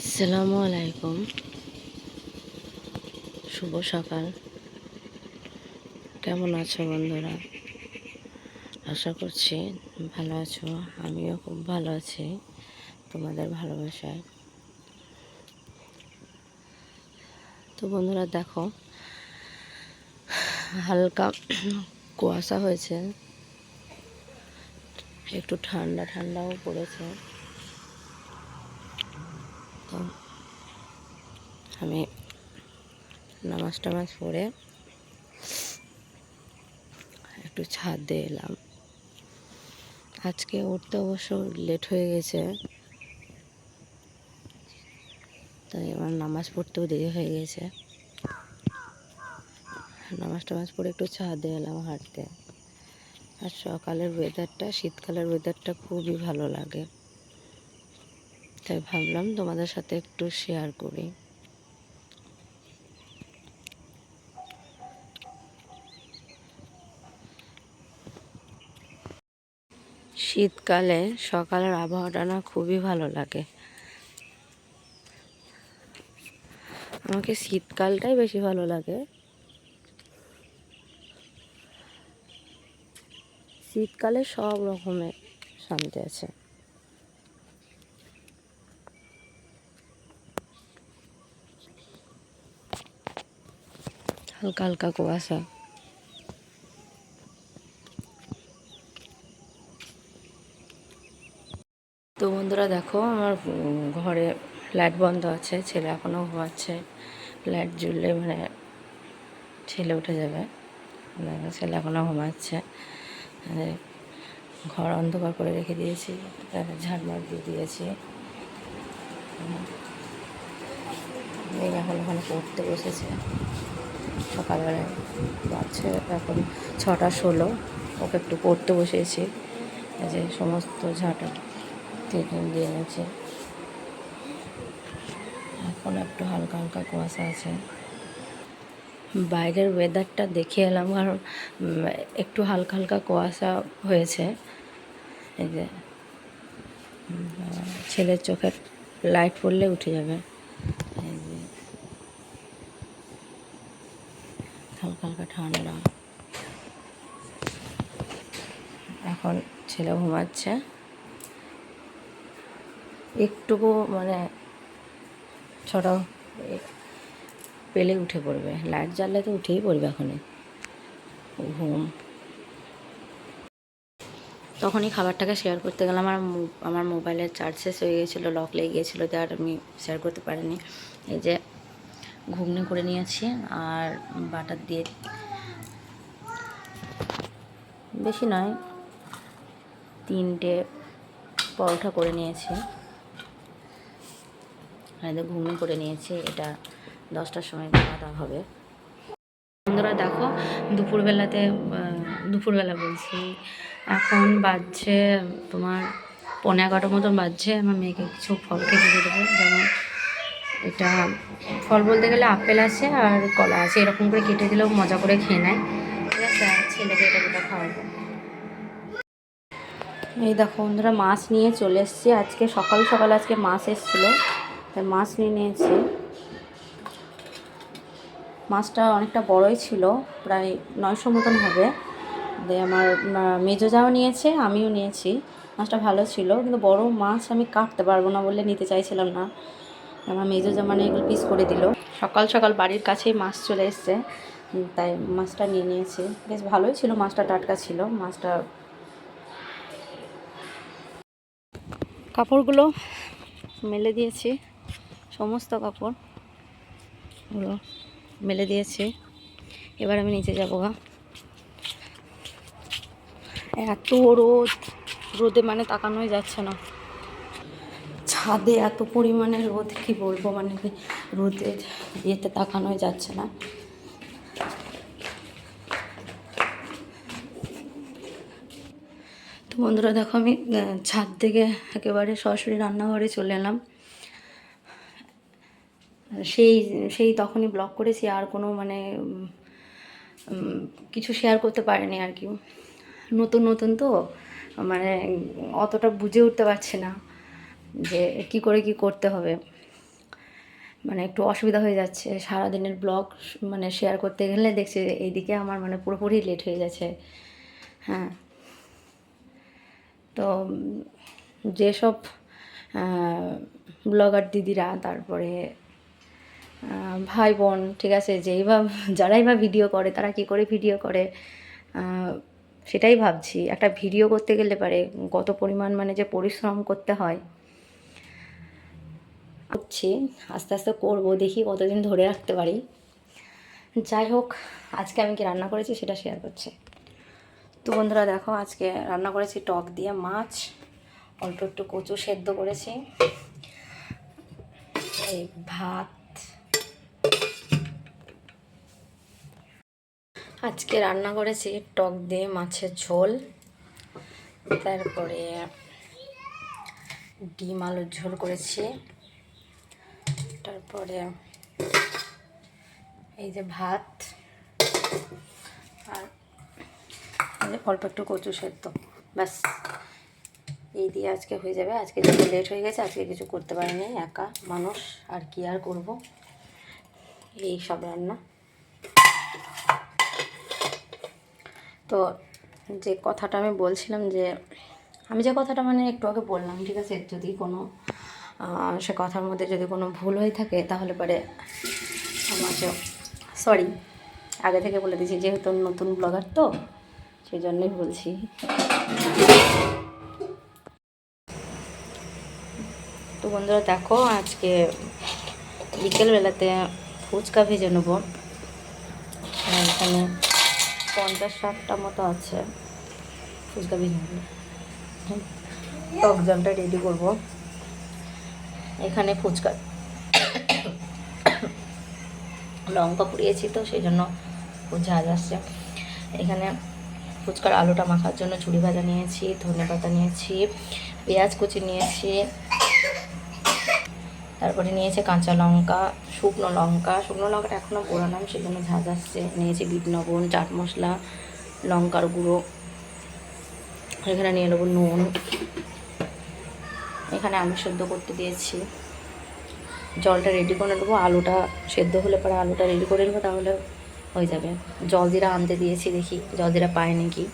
আসসালামু আলাইকুম, শুভ সকাল। কেমন আছো বন্ধুরা? আশা করছি ভালো আছো। আমিও খুব ভালো আছি তোমাদের ভালোবাসায়। তো বন্ধুরা দেখো, হালকা কুয়াশা হয়েছে, একটু ঠান্ডা ঠান্ডাও পড়েছে। তো আমি নামাজ টামাজ পড়ে একটু ছাদ দিয়ে এলাম। আজকে উঠতে অবশ্য লেট হয়ে গেছে, তাই আমার নামাজ পড়তেও দেরি হয়ে গেছে। নামাজ টামাজ পড়ে একটু ছাদে এলাম হাঁটতে। আর সকালের ওয়েদারটা, শীতকালের ওয়েদারটা খুবই ভালো লাগে, তাই ভাবলাম তোমাদের সাথে একটু শেয়ার করি। শীতকালে সকালের আবহাওয়াটা না খুবই ভালো লাগে। আমাকে শীতকালটাই বেশি ভালো লাগে। শীতকালে সব রকমের শান্তি আছে। হালকা হালকা কুয়াশা। তো বন্ধুরা দেখো, আমার ঘরে লাইট বন্ধ আছে, ছেলে এখনও ঘুমাচ্ছে। লাইট জ্বললে মানে ছেলে উঠে যাবে। ছেলে এখনও ঘুমাচ্ছে। ঘর অন্ধকার করে রেখে দিয়েছি, ঝাড়মার দিয়ে দিয়েছি। এখন ওখানে পড়তে বসেছে। সকালবেলায় বাজছে এখন 6:16। ওকে একটু পড়তে বসিয়েছি। যে সমস্ত ঝাঁটা দিয়ে নিয়েছে। এখন একটু হালকা হালকা কুয়াশা আছে। বাইরের ওয়েদারটা দেখে এলাম, কারণ একটু হালকা হালকা কুয়াশা হয়েছে। এই যে ছেলের চোখের লাইট পড়লে উঠে যাবে। এই যে হালকা হালকা ঠান্ডা। এখন ছেলে ঘুমাচ্ছে। একটুকু মানে ছোট পেলে উঠে পড়বে। লাইট জ্বাললে তো উঠেই পড়বে এখনই ঘুম। তখনই খাবারটাকে শেয়ার করতে গেলাম। আমার মোবাইলের চার্জ শেষ হয়ে গিয়েছিলো, লক লেগে গিয়েছিলো, তাই আর আমি শেয়ার করতে পারিনি। এই যে ঘুগনি করে নিয়েছি, আর বাটার দিয়ে, বেশি নয়, 3টে পরোটা করে নিয়েছি। এদের ঘুগনি করে নিয়েছি। এটা 10টার সময় খাওয়া হবে। বন্ধুরা দেখো, দুপুরবেলা বলছি, এখন বাজছে তোমার 11:15 মতন বাজছে। আমার মেয়েকে কিছু ফল কেটে দিয়ে দেবো। যেমন এটা ফল বলতে গেলে আপেল আছে আর কলা আছে, এরকম করে কেটে দিলেও মজা করে খেয়ে নেয়। ঠিক আছে, ছেলেকে এটা খাওয়াবো। এই দেখো বন্ধুরা, মাছ নিয়ে চলে এসেছি। আজকে সকাল সকাল আজকে মাছ এসেছিলো, তাই মাছ নিয়ে নিয়েছি। মাছটা অনেকটা বড়ই ছিল, প্রায় 900 মতন হবে। দিয়ে আমার মেজো যাও নিয়েছে, আমিও নিয়েছি। মাছটা ভালো ছিল, কিন্তু বড় মাছ আমি কাটতে পারবো না বলে নিতে চাইছিলাম না। আমার মেজো জামানে এগুলো পিস করে দিল। সকাল সকাল বাড়ির কাছেই মাছ চলে এসছে, তাই মাছটা নিয়ে নিয়েছি। বেশ ভালোই ছিল মাছটা, টাটকা ছিল মাছটা। কাপড়গুলো মেলে দিয়েছি, সমস্ত কাপড়গুলো মেলে দিয়েছি। এবার আমি নিচে যাবো গা। এত রোদে মানে তাকানোই যাচ্ছে না। ছাদে এত পরিমাণে রোদ, কি বলবো, মানে রোদের ইয়েতে তাকানোই যাচ্ছে না। তো বন্ধুরা দেখো, আমি ছাদ থেকে একেবারে সরাসরি রান্নাঘরে চলে এলাম। সেই তখনই ব্লগ করেছি, আর কোনো মানে কিছু শেয়ার করতে পারিনি আর কি। নতুন নতুন তো মানে অতটা বুঝে উঠতে পারছি না যে কি করে কি করতে হবে। মানে একটু অসুবিধা হয়ে যাচ্ছে। সারাদিনের ব্লগ মানে শেয়ার করতে গেলে দেখছি এইদিকে আমার মানে পুরোপুরি লেট হয়ে যাচ্ছে। হ্যাঁ, তো যেসব ব্লগার দিদিরা, তারপরে ভাই বোন, ঠিক আছে, যারাই বা ভিডিও করে তারা কি করে ভিডিও করে, সেটাই ভাবছি। একটা ভিডিও করতে গেলে পারে কত পরিমাণ মানে যে পরিশ্রম করতে হয়। করছি, আস্তে আস্তে করবো, দেখি কতদিন ধরে রাখতে পারি। যাই হোক, আজকে আমি কি রান্না করেছি সেটা শেয়ার করছি। তো বন্ধুরা দেখো, আজকে রান্না করেছি টক দিয়ে মাছ, অল্প একটু কচু সেদ্ধ করেছি, এই ভাত। আজকে রান্না করেছি টক দিয়ে মাছের ঝোল, তারপরে ডিম আলুর ঝোল করেছি, তারপরে এই যে ভাত, আর অল্প একটু কচু সেদ্ধ, ব্যাস এই দিয়ে আজকে হয়ে যাবে। আজকে যেহেতু লেট হয়ে গেছে, আজকে কিছু করতে পারিনি, একা মানুষ আর কি আর করব, এই সব রান্না। তো যে কথাটা আমি বলছিলাম, যে আমি যে কথাটা মানে একটু আগে বললাম, ঠিক আছে, যদি কোনো সে কথার মধ্যে যদি কোনো ভুল হয়ে থাকে তাহলে পরে আমাকে সরি, আগে থেকে বলে দিয়েছি, যেহেতু নতুন ব্লগার তো সেই জন্যই বলছি। তো বন্ধুরা দেখো, আজকে বিকেলবেলাতে ফুচকা ভেজে নেবো। এখানে 50-60টা মতো আছে ফুচকা ভেজে নেবো। টক জামটা রেডি করবো। এখানে ফুচকা লঙ্কা পুড়িয়েছি তো সেই জন্য ঝাঁজ আসছে। এখানে ফুচকার আলুটা মাখার জন্য ঝুড়ি ভাজা নিয়েছি, ধনেপাতা নিয়েছি, পেঁয়াজ কুচি নিয়েছি, তারপরে নিয়েছে কাঁচা লঙ্কা, শুকনো লঙ্কাটা এখনও পোড়ানো, সেই জন্য ঝাঁজ আসছে। নিয়েছি বিট লবণ, চাট মশলা, লঙ্কার গুঁড়ো, এখানে নিয়ে নেবো নুন। এখানে আলু সেদ্ধ করতে দিয়েছি, জলটা রেডি করে নেবো। আলুটা সেদ্ধ হলে পরে আলুটা রেডি করে নেবো, তাহলে হয়ে যাবে। জলজিরা আনতে দিয়েছি, দেখি জলজিরা পায় নাকি।